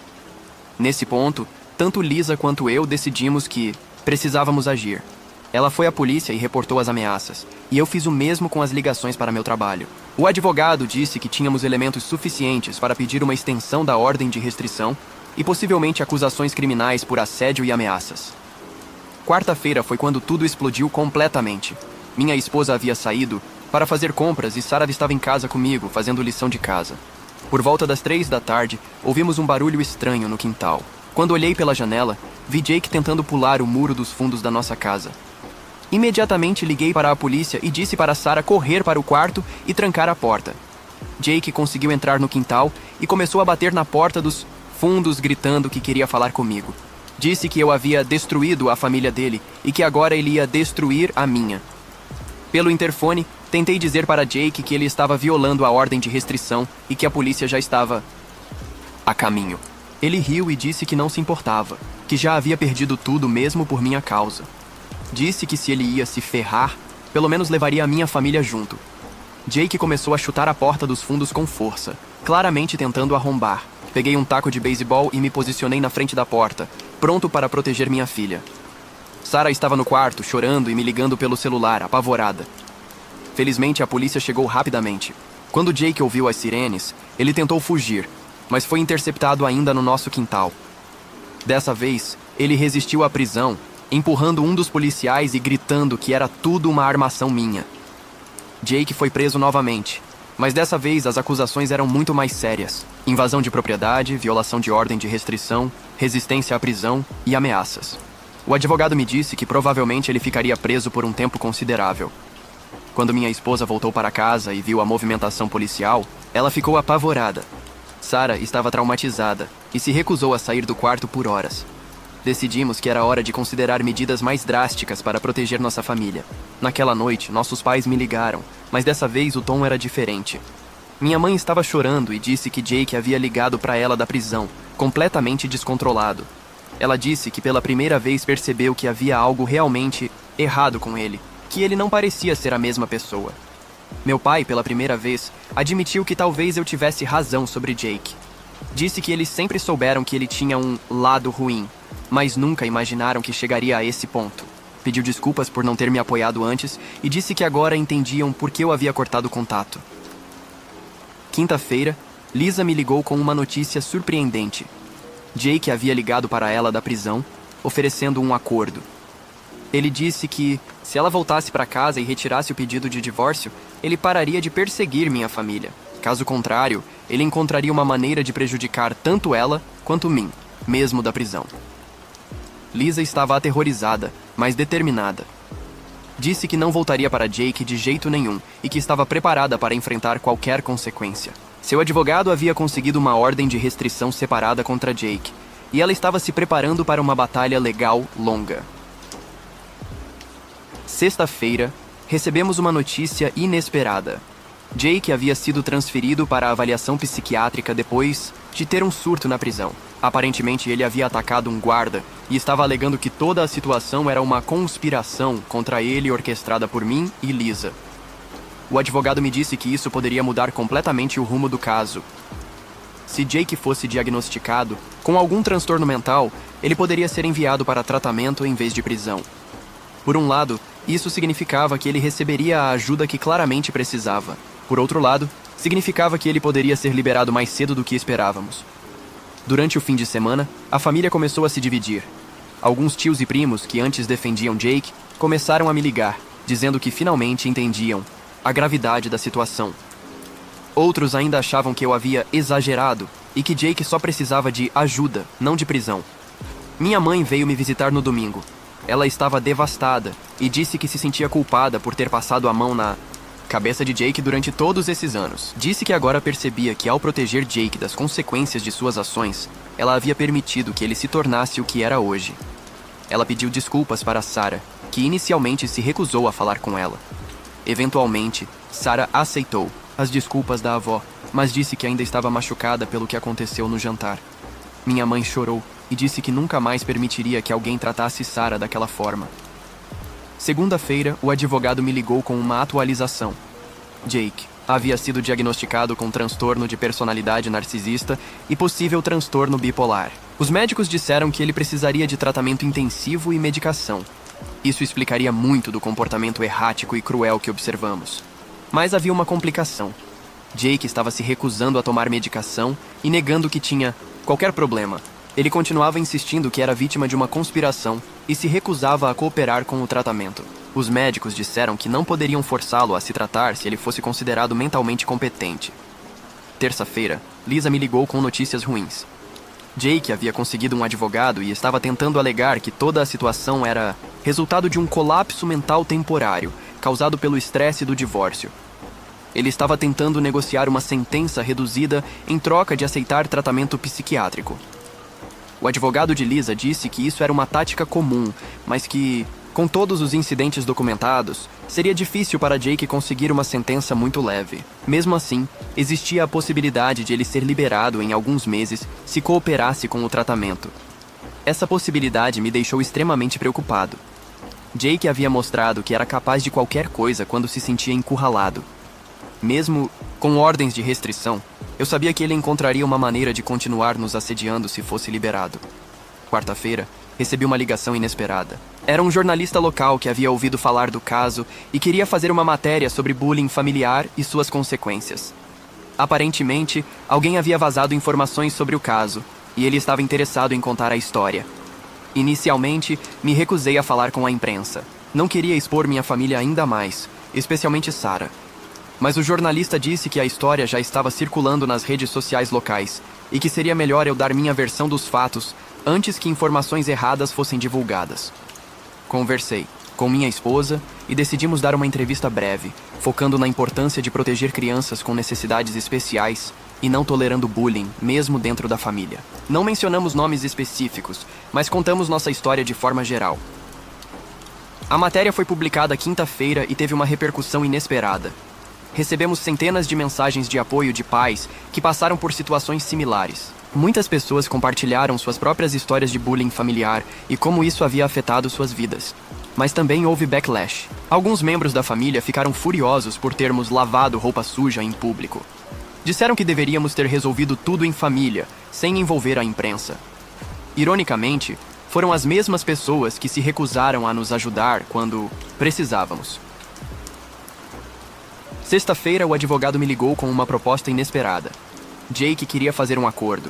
Nesse ponto, tanto Lisa quanto eu decidimos que precisávamos agir. Ela foi à polícia e reportou as ameaças, e eu fiz o mesmo com as ligações para meu trabalho. O advogado disse que tínhamos elementos suficientes para pedir uma extensão da ordem de restrição e possivelmente acusações criminais por assédio e ameaças. Quarta-feira foi quando tudo explodiu completamente. Minha esposa havia saído para fazer compras e Sarah estava em casa comigo, fazendo lição de casa. Por volta das 3 da tarde, ouvimos um barulho estranho no quintal. Quando olhei pela janela, vi Jake tentando pular o muro dos fundos da nossa casa. Imediatamente liguei para a polícia e disse para Sarah correr para o quarto e trancar a porta. Jake conseguiu entrar no quintal e começou a bater na porta dos fundos gritando que queria falar comigo. Disse que eu havia destruído a família dele e que agora ele ia destruir a minha. Pelo interfone, tentei dizer para Jake que ele estava violando a ordem de restrição e que a polícia já estava a caminho. Ele riu e disse que não se importava, que já havia perdido tudo mesmo por minha causa. Disse que se ele ia se ferrar, pelo menos levaria a minha família junto. Jake começou a chutar a porta dos fundos com força, claramente tentando arrombar. Peguei um taco de beisebol e me posicionei na frente da porta, pronto para proteger minha filha. Sarah estava no quarto, chorando e me ligando pelo celular, apavorada. Felizmente, a polícia chegou rapidamente. Quando Jake ouviu as sirenes, ele tentou fugir, mas foi interceptado ainda no nosso quintal. Dessa vez, ele resistiu à prisão, empurrando um dos policiais e gritando que era tudo uma armação minha. Jake foi preso novamente, mas dessa vez as acusações eram muito mais sérias: invasão de propriedade, violação de ordem de restrição, resistência à prisão e ameaças. O advogado me disse que provavelmente ele ficaria preso por um tempo considerável. Quando minha esposa voltou para casa e viu a movimentação policial, ela ficou apavorada. Sarah estava traumatizada e se recusou a sair do quarto por horas. Decidimos que era hora de considerar medidas mais drásticas para proteger nossa família. Naquela noite, nossos pais me ligaram, mas dessa vez o tom era diferente. Minha mãe estava chorando e disse que Jake havia ligado para ela da prisão, completamente descontrolado. Ela disse que pela primeira vez percebeu que havia algo realmente errado com ele, que ele não parecia ser a mesma pessoa. Meu pai, pela primeira vez, admitiu que talvez eu tivesse razão sobre Jake. Disse que eles sempre souberam que ele tinha um lado ruim, mas nunca imaginaram que chegaria a esse ponto. Pediu desculpas por não ter me apoiado antes e disse que agora entendiam por que eu havia cortado o contato. Quinta-feira, Lisa me ligou com uma notícia surpreendente. Jake havia ligado para ela da prisão, oferecendo um acordo. Ele disse que, se ela voltasse para casa e retirasse o pedido de divórcio, ele pararia de perseguir minha família. Caso contrário, ele encontraria uma maneira de prejudicar tanto ela quanto mim, mesmo da prisão. Lisa estava aterrorizada, mas determinada. Disse que não voltaria para Jake de jeito nenhum e que estava preparada para enfrentar qualquer consequência. Seu advogado havia conseguido uma ordem de restrição separada contra Jake, e ela estava se preparando para uma batalha legal longa. Sexta-feira, recebemos uma notícia inesperada. Jake havia sido transferido para a avaliação psiquiátrica depois de ter um surto na prisão. Aparentemente, ele havia atacado um guarda e estava alegando que toda a situação era uma conspiração contra ele orquestrada por mim e Lisa. O advogado me disse que isso poderia mudar completamente o rumo do caso. Se Jake fosse diagnosticado com algum transtorno mental, ele poderia ser enviado para tratamento em vez de prisão. Por um lado, isso significava que ele receberia a ajuda que claramente precisava. Por outro lado, significava que ele poderia ser liberado mais cedo do que esperávamos. Durante o fim de semana, a família começou a se dividir. Alguns tios e primos que antes defendiam Jake começaram a me ligar, dizendo que finalmente entendiam a gravidade da situação. Outros ainda achavam que eu havia exagerado e que Jake só precisava de ajuda, não de prisão. Minha mãe veio me visitar no domingo. Ela estava devastada e disse que se sentia culpada por ter passado a mão na cabeça de Jake durante todos esses anos. Disse que agora percebia que ao proteger Jake das consequências de suas ações, ela havia permitido que ele se tornasse o que era hoje. Ela pediu desculpas para Sarah, que inicialmente se recusou a falar com ela. Eventualmente, Sarah aceitou as desculpas da avó, mas disse que ainda estava machucada pelo que aconteceu no jantar. Minha mãe chorou e disse que nunca mais permitiria que alguém tratasse Sarah daquela forma. Segunda-feira, o advogado me ligou com uma atualização. Jake havia sido diagnosticado com transtorno de personalidade narcisista e possível transtorno bipolar. Os médicos disseram que ele precisaria de tratamento intensivo e medicação. Isso explicaria muito do comportamento errático e cruel que observamos. Mas havia uma complicação. Jake estava se recusando a tomar medicação e negando que tinha qualquer problema. Ele continuava insistindo que era vítima de uma conspiração e se recusava a cooperar com o tratamento. Os médicos disseram que não poderiam forçá-lo a se tratar se ele fosse considerado mentalmente competente. Terça-feira, Lisa me ligou com notícias ruins. Jake havia conseguido um advogado e estava tentando alegar que toda a situação era resultado de um colapso mental temporário, causado pelo estresse do divórcio. Ele estava tentando negociar uma sentença reduzida em troca de aceitar tratamento psiquiátrico. O advogado de Lisa disse que isso era uma tática comum, mas que, com todos os incidentes documentados, seria difícil para Jake conseguir uma sentença muito leve. Mesmo assim, existia a possibilidade de ele ser liberado em alguns meses se cooperasse com o tratamento. Essa possibilidade me deixou extremamente preocupado. Jake havia mostrado que era capaz de qualquer coisa quando se sentia encurralado. Mesmo com ordens de restrição, eu sabia que ele encontraria uma maneira de continuar nos assediando se fosse liberado. Quarta-feira, recebi uma ligação inesperada. Era um jornalista local que havia ouvido falar do caso e queria fazer uma matéria sobre bullying familiar e suas consequências. Aparentemente, alguém havia vazado informações sobre o caso, e ele estava interessado em contar a história. Inicialmente, me recusei a falar com a imprensa. Não queria expor minha família ainda mais, especialmente Sarah. Mas o jornalista disse que a história já estava circulando nas redes sociais locais e que seria melhor eu dar minha versão dos fatos antes que informações erradas fossem divulgadas. Conversei com minha esposa e decidimos dar uma entrevista breve, focando na importância de proteger crianças com necessidades especiais e não tolerando bullying, mesmo dentro da família. Não mencionamos nomes específicos, mas contamos nossa história de forma geral. A matéria foi publicada quinta-feira e teve uma repercussão inesperada. Recebemos centenas de mensagens de apoio de pais que passaram por situações similares. Muitas pessoas compartilharam suas próprias histórias de bullying familiar e como isso havia afetado suas vidas. Mas também houve backlash. Alguns membros da família ficaram furiosos por termos lavado roupa suja em público. Disseram que deveríamos ter resolvido tudo em família, sem envolver a imprensa. Ironicamente, foram as mesmas pessoas que se recusaram a nos ajudar quando precisávamos. Sexta-feira, o advogado me ligou com uma proposta inesperada. Jake queria fazer um acordo.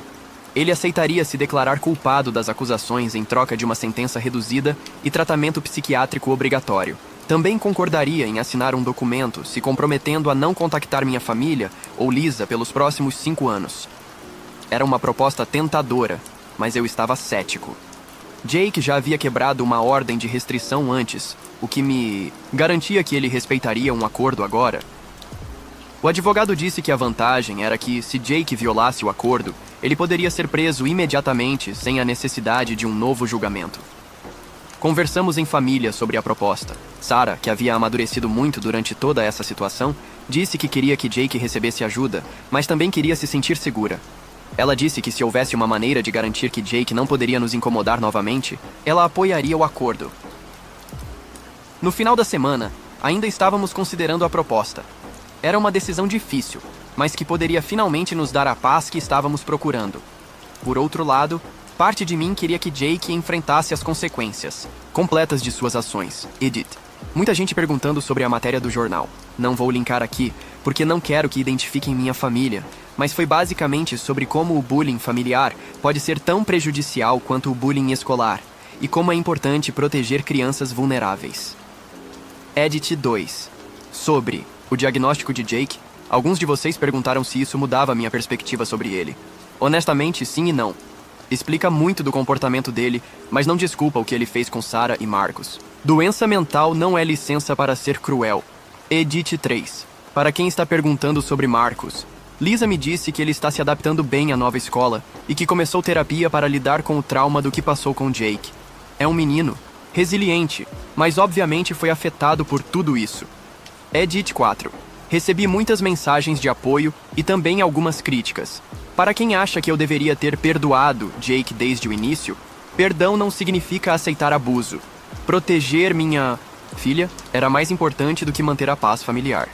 Ele aceitaria se declarar culpado das acusações em troca de uma sentença reduzida e tratamento psiquiátrico obrigatório. Também concordaria em assinar um documento se comprometendo a não contactar minha família ou Lisa pelos próximos 5 anos. Era uma proposta tentadora, mas eu estava cético. Jake já havia quebrado uma ordem de restrição antes, o que me garantia que ele respeitaria um acordo agora. O advogado disse que a vantagem era que, se Jake violasse o acordo, ele poderia ser preso imediatamente sem a necessidade de um novo julgamento. Conversamos em família sobre a proposta. Sarah, que havia amadurecido muito durante toda essa situação, disse que queria que Jake recebesse ajuda, mas também queria se sentir segura. Ela disse que se houvesse uma maneira de garantir que Jake não poderia nos incomodar novamente, ela apoiaria o acordo. No final da semana, ainda estávamos considerando a proposta. Era uma decisão difícil, mas que poderia finalmente nos dar a paz que estávamos procurando. Por outro lado, parte de mim queria que Jake enfrentasse as consequências completas de suas ações. Edith. Muita gente perguntando sobre a matéria do jornal. Não vou linkar aqui, porque não quero que identifiquem minha família, mas foi basicamente sobre como o bullying familiar pode ser tão prejudicial quanto o bullying escolar, e como é importante proteger crianças vulneráveis. Edit 2. Sobre o diagnóstico de Jake, alguns de vocês perguntaram se isso mudava minha perspectiva sobre ele. Honestamente, sim e não. Explica muito do comportamento dele, mas não desculpa o que ele fez com Sarah e Marcus. Doença mental não é licença para ser cruel. Edit 3. Para quem está perguntando sobre Marcus, Lisa me disse que ele está se adaptando bem à nova escola e que começou terapia para lidar com o trauma do que passou com Jake. É um menino, resiliente, mas obviamente foi afetado por tudo isso. Edit 4. Recebi muitas mensagens de apoio e também algumas críticas. Para quem acha que eu deveria ter perdoado Jake desde o início, perdão não significa aceitar abuso. Proteger minha filha era mais importante do que manter a paz familiar.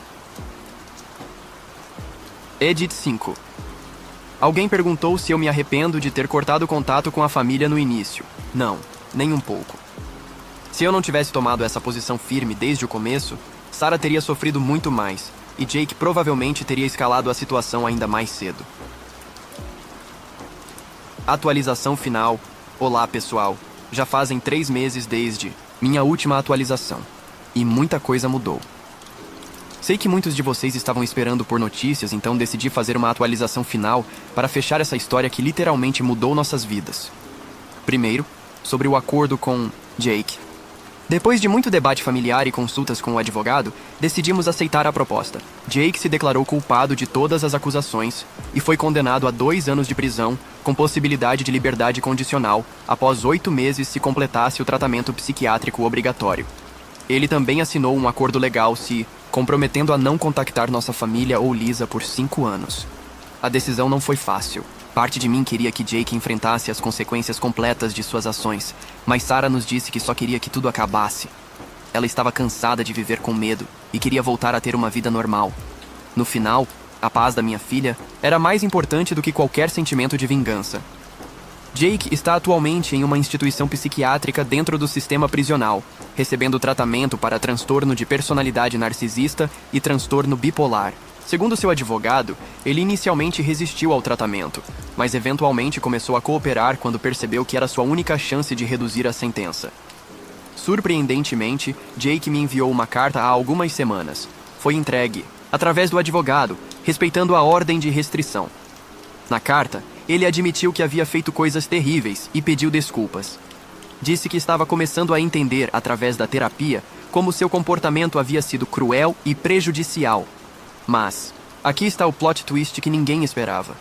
Edit 5. Alguém perguntou se eu me arrependo de ter cortado contato com a família no início. Não, nem um pouco. Se eu não tivesse tomado essa posição firme desde o começo, Sarah teria sofrido muito mais, e Jake provavelmente teria escalado a situação ainda mais cedo. Atualização final. Olá, pessoal. Já fazem 3 meses desde minha última atualização, e muita coisa mudou. Sei que muitos de vocês estavam esperando por notícias, então decidi fazer uma atualização final para fechar essa história que literalmente mudou nossas vidas. Primeiro, sobre o acordo com Jake. Depois de muito debate familiar e consultas com o advogado, decidimos aceitar a proposta. Jake se declarou culpado de todas as acusações e foi condenado a 2 anos de prisão, com possibilidade de liberdade condicional, após 8 meses se completasse o tratamento psiquiátrico obrigatório. Ele também assinou um acordo legal se comprometendo a não contactar nossa família ou Lisa por 5 anos. A decisão não foi fácil. Parte de mim queria que Jake enfrentasse as consequências completas de suas ações, mas Sarah nos disse que só queria que tudo acabasse. Ela estava cansada de viver com medo e queria voltar a ter uma vida normal. No final, a paz da minha filha era mais importante do que qualquer sentimento de vingança. Jake está atualmente em uma instituição psiquiátrica dentro do sistema prisional, recebendo tratamento para transtorno de personalidade narcisista e transtorno bipolar. Segundo seu advogado, ele inicialmente resistiu ao tratamento, mas eventualmente começou a cooperar quando percebeu que era sua única chance de reduzir a sentença. Surpreendentemente, Jake me enviou uma carta há algumas semanas. Foi entregue, através do advogado, respeitando a ordem de restrição. Na carta, ele admitiu que havia feito coisas terríveis e pediu desculpas. Disse que estava começando a entender, através da terapia, como seu comportamento havia sido cruel e prejudicial. Mas, aqui está o plot twist que ninguém esperava.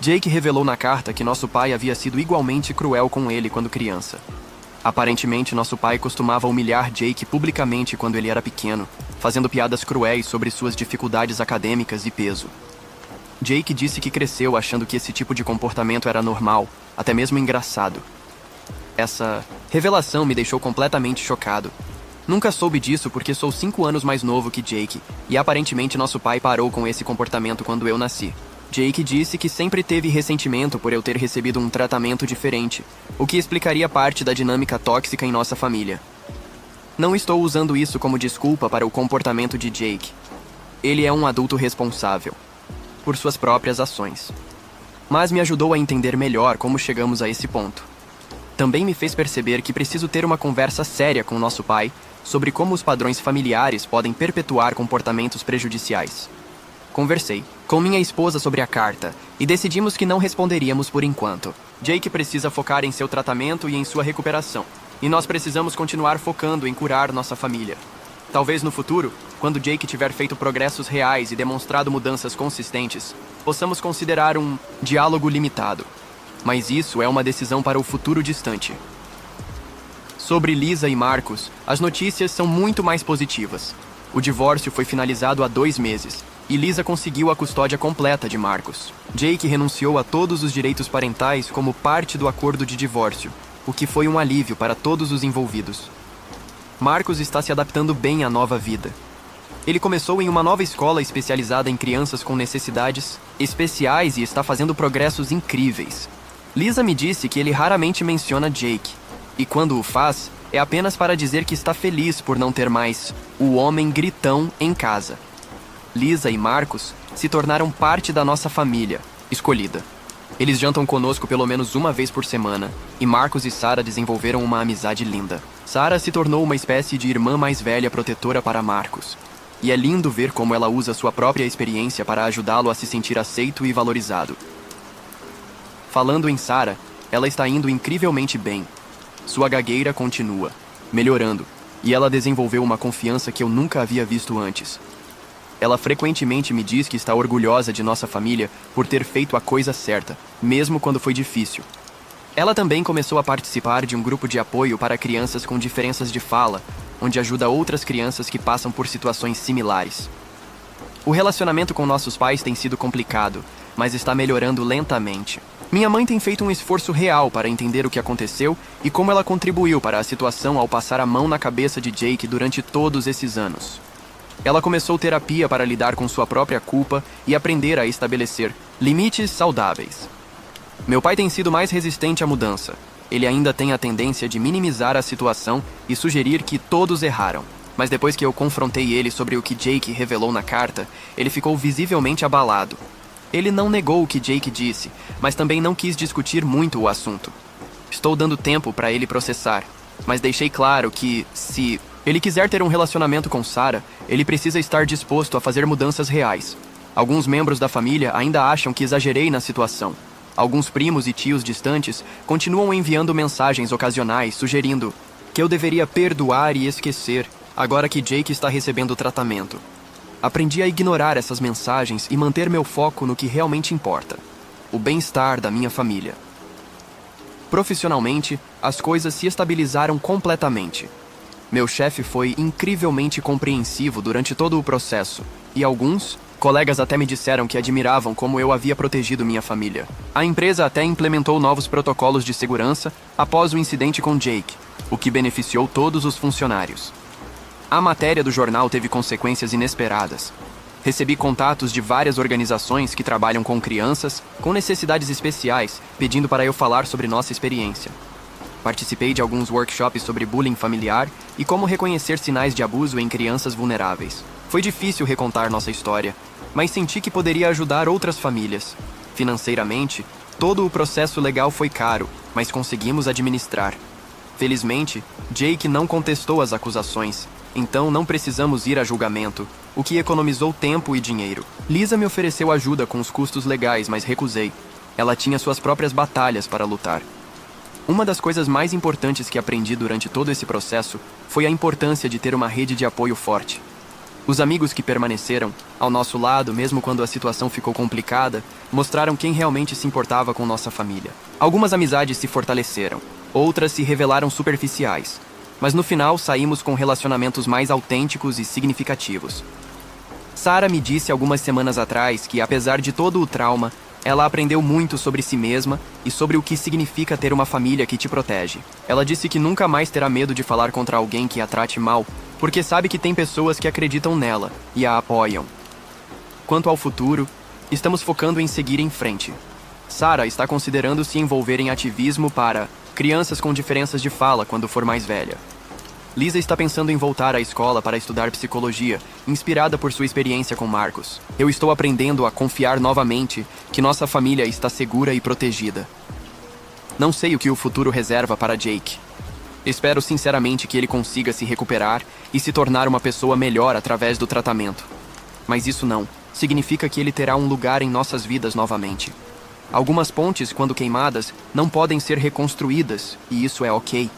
Jake revelou na carta que nosso pai havia sido igualmente cruel com ele quando criança. Aparentemente, nosso pai costumava humilhar Jake publicamente quando ele era pequeno, fazendo piadas cruéis sobre suas dificuldades acadêmicas e peso. Jake disse que cresceu achando que esse tipo de comportamento era normal, até mesmo engraçado. Essa revelação me deixou completamente chocado. Nunca soube disso porque sou 5 anos mais novo que Jake, e aparentemente nosso pai parou com esse comportamento quando eu nasci. Jake disse que sempre teve ressentimento por eu ter recebido um tratamento diferente, o que explicaria parte da dinâmica tóxica em nossa família. Não estou usando isso como desculpa para o comportamento de Jake. Ele é um adulto responsável por suas próprias ações. mas me ajudou a entender melhor como chegamos a esse ponto. Também me fez perceber que preciso ter uma conversa séria com nosso pai sobre como os padrões familiares podem perpetuar comportamentos prejudiciais. Conversei com minha esposa sobre a carta e decidimos que não responderíamos por enquanto. Jake precisa focar em seu tratamento e em sua recuperação, e nós precisamos continuar focando em curar nossa família. Talvez no futuro, quando Jake tiver feito progressos reais e demonstrado mudanças consistentes, possamos considerar um diálogo limitado. Mas isso é uma decisão para o futuro distante. Sobre Lisa e Marcos, as notícias são muito mais positivas. O divórcio foi finalizado há 2 meses, e Lisa conseguiu a custódia completa de Marcos. Jake renunciou a todos os direitos parentais como parte do acordo de divórcio, o que foi um alívio para todos os envolvidos. Marcos está se adaptando bem à nova vida. Ele começou em uma nova escola especializada em crianças com necessidades especiais e está fazendo progressos incríveis. Lisa me disse que ele raramente menciona Jake, e quando o faz, é apenas para dizer que está feliz por não ter mais o homem gritão em casa. Lisa e Marcos se tornaram parte da nossa família escolhida. Eles jantam conosco pelo menos uma vez por semana, e Marcos e Sarah desenvolveram uma amizade linda. Sarah se tornou uma espécie de irmã mais velha protetora para Marcos, e é lindo ver como ela usa sua própria experiência para ajudá-lo a se sentir aceito e valorizado. Falando em Sarah, ela está indo incrivelmente bem. Sua gagueira continua melhorando, e ela desenvolveu uma confiança que eu nunca havia visto antes. Ela frequentemente me diz que está orgulhosa de nossa família por ter feito a coisa certa, mesmo quando foi difícil. Ela também começou a participar de um grupo de apoio para crianças com diferenças de fala, onde ajuda outras crianças que passam por situações similares. O relacionamento com nossos pais tem sido complicado, mas está melhorando lentamente. Minha mãe tem feito um esforço real para entender o que aconteceu e como ela contribuiu para a situação ao passar a mão na cabeça de Jake durante todos esses anos. Ela começou terapia para lidar com sua própria culpa e aprender a estabelecer limites saudáveis. Meu pai tem sido mais resistente à mudança. Ele ainda tem a tendência de minimizar a situação e sugerir que todos erraram. Mas depois que eu confrontei ele sobre o que Jake revelou na carta, ele ficou visivelmente abalado. Ele não negou o que Jake disse, mas também não quis discutir muito o assunto. Estou dando tempo para ele processar, mas deixei claro que, se ele quiser ter um relacionamento com Sarah, ele precisa estar disposto a fazer mudanças reais. Alguns membros da família ainda acham que exagerei na situação. Alguns primos e tios distantes continuam enviando mensagens ocasionais sugerindo que eu deveria perdoar e esquecer, agora que Jake está recebendo tratamento. Aprendi a ignorar essas mensagens e manter meu foco no que realmente importa: o bem-estar da minha família. Profissionalmente, as coisas se estabilizaram completamente. Meu chefe foi incrivelmente compreensivo durante todo o processo, e alguns colegas até me disseram que admiravam como eu havia protegido minha família. A empresa até implementou novos protocolos de segurança após o incidente com Jake, o que beneficiou todos os funcionários. A matéria do jornal teve consequências inesperadas. Recebi contatos de várias organizações que trabalham com crianças com necessidades especiais, pedindo para eu falar sobre nossa experiência. Participei de alguns workshops sobre bullying familiar e como reconhecer sinais de abuso em crianças vulneráveis. Foi difícil recontar nossa história, mas senti que poderia ajudar outras famílias. Financeiramente, todo o processo legal foi caro, mas conseguimos administrar. Felizmente, Jake não contestou as acusações, então não precisamos ir a julgamento, o que economizou tempo e dinheiro. Lisa me ofereceu ajuda com os custos legais, mas recusei. Ela tinha suas próprias batalhas para lutar. Uma das coisas mais importantes que aprendi durante todo esse processo foi a importância de ter uma rede de apoio forte. Os amigos que permaneceram ao nosso lado, mesmo quando a situação ficou complicada, mostraram quem realmente se importava com nossa família. Algumas amizades se fortaleceram, outras se revelaram superficiais, mas no final saímos com relacionamentos mais autênticos e significativos. Sarah me disse algumas semanas atrás que, apesar de todo o trauma, ela aprendeu muito sobre si mesma e sobre o que significa ter uma família que te protege. Ela disse que nunca mais terá medo de falar contra alguém que a trate mal, porque sabe que tem pessoas que acreditam nela e a apoiam. Quanto ao futuro, estamos focando em seguir em frente. Sarah está considerando se envolver em ativismo para crianças com diferenças de fala quando for mais velha. Lisa está pensando em voltar à escola para estudar psicologia, inspirada por sua experiência com Marcos. Eu estou aprendendo a confiar novamente que nossa família está segura e protegida. Não sei o que o futuro reserva para Jake. Espero sinceramente que ele consiga se recuperar e se tornar uma pessoa melhor através do tratamento. Mas isso não significa que ele terá um lugar em nossas vidas novamente. Algumas pontes, quando queimadas, não podem ser reconstruídas, e isso é ok.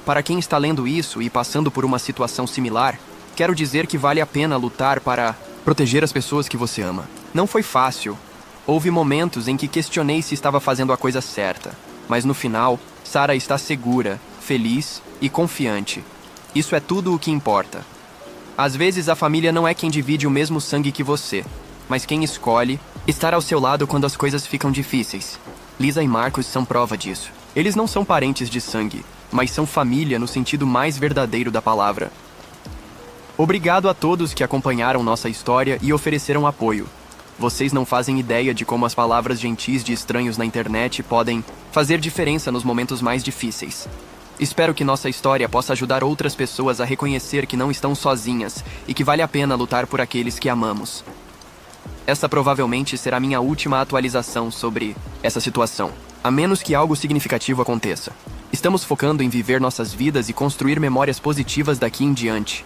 Para quem está lendo isso e passando por uma situação similar, quero dizer que vale a pena lutar para proteger as pessoas que você ama. Não foi fácil. Houve momentos em que questionei se estava fazendo a coisa certa, mas no final, Sarah está segura, feliz e confiante. Isso é tudo o que importa. Às vezes a família não é quem divide o mesmo sangue que você, mas quem escolhe estar ao seu lado quando as coisas ficam difíceis. Lisa e Marcos são prova disso. Eles não são parentes de sangue, mas são família no sentido mais verdadeiro da palavra. Obrigado a todos que acompanharam nossa história e ofereceram apoio. Vocês não fazem ideia de como as palavras gentis de estranhos na internet podem fazer diferença nos momentos mais difíceis. Espero que nossa história possa ajudar outras pessoas a reconhecer que não estão sozinhas e que vale a pena lutar por aqueles que amamos. Essa provavelmente será minha última atualização sobre essa situação, a menos que algo significativo aconteça. Estamos focando em viver nossas vidas e construir memórias positivas daqui em diante.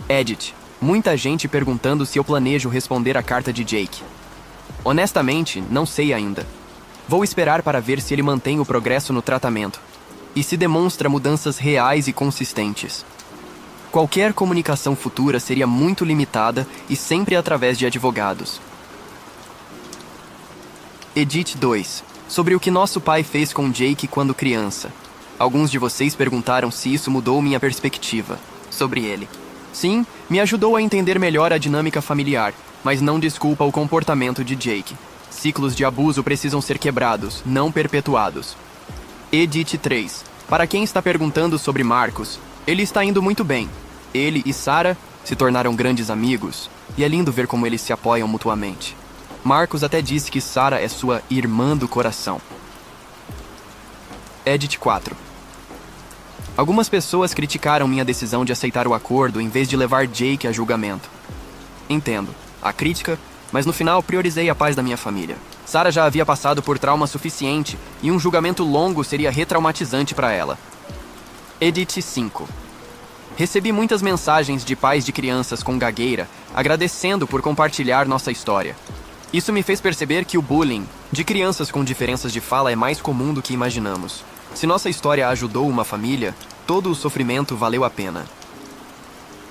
Edit. Muita gente perguntando se eu planejo responder a carta de Jake. Honestamente, não sei ainda. Vou esperar para ver se ele mantém o progresso no tratamento e se demonstra mudanças reais e consistentes. Qualquer comunicação futura seria muito limitada e sempre através de advogados. Edit 2. Sobre o que nosso pai fez com Jake quando criança. Alguns de vocês perguntaram se isso mudou minha perspectiva sobre ele. Sim, me ajudou a entender melhor a dinâmica familiar, mas não desculpa o comportamento de Jake. Ciclos de abuso precisam ser quebrados, não perpetuados. Edit 3. Para quem está perguntando sobre Marcos, ele está indo muito bem. Ele e Sarah se tornaram grandes amigos, e é lindo ver como eles se apoiam mutuamente. Marcos até disse que Sarah é sua irmã do coração. Edit 4. Algumas pessoas criticaram minha decisão de aceitar o acordo em vez de levar Jake a julgamento. Entendo a crítica, mas no final priorizei a paz da minha família. Sarah já havia passado por trauma suficiente e um julgamento longo seria retraumatizante para ela. Edit 5. Recebi muitas mensagens de pais de crianças com gagueira agradecendo por compartilhar nossa história. Isso me fez perceber que o bullying de crianças com diferenças de fala é mais comum do que imaginamos. Se nossa história ajudou uma família, todo o sofrimento valeu a pena.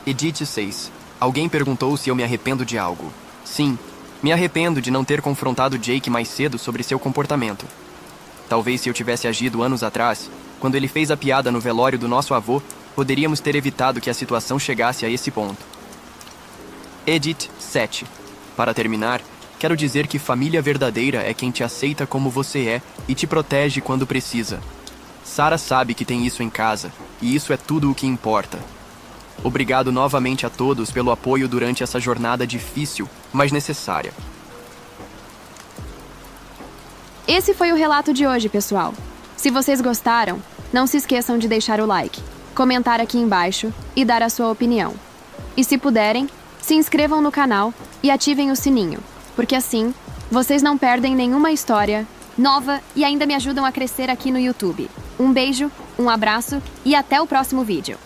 Edit 6. Alguém perguntou se eu me arrependo de algo. Sim, me arrependo de não ter confrontado Jake mais cedo sobre seu comportamento. Talvez se eu tivesse agido anos atrás, quando ele fez a piada no velório do nosso avô, poderíamos ter evitado que a situação chegasse a esse ponto. Edit 7. Para terminar, quero dizer que família verdadeira é quem te aceita como você é e te protege quando precisa. Sarah sabe que tem isso em casa, e isso é tudo o que importa. Obrigado novamente a todos pelo apoio durante essa jornada difícil, mas necessária.
Esse foi o relato de hoje, pessoal. Se vocês gostaram, não se esqueçam de deixar o like, comentar aqui embaixo e dar a sua opinião. E se puderem, se inscrevam no canal e ativem o sininho, porque assim, vocês não perdem nenhuma história nova e ainda me ajudam a crescer aqui no YouTube. Um beijo, um abraço e até o próximo vídeo.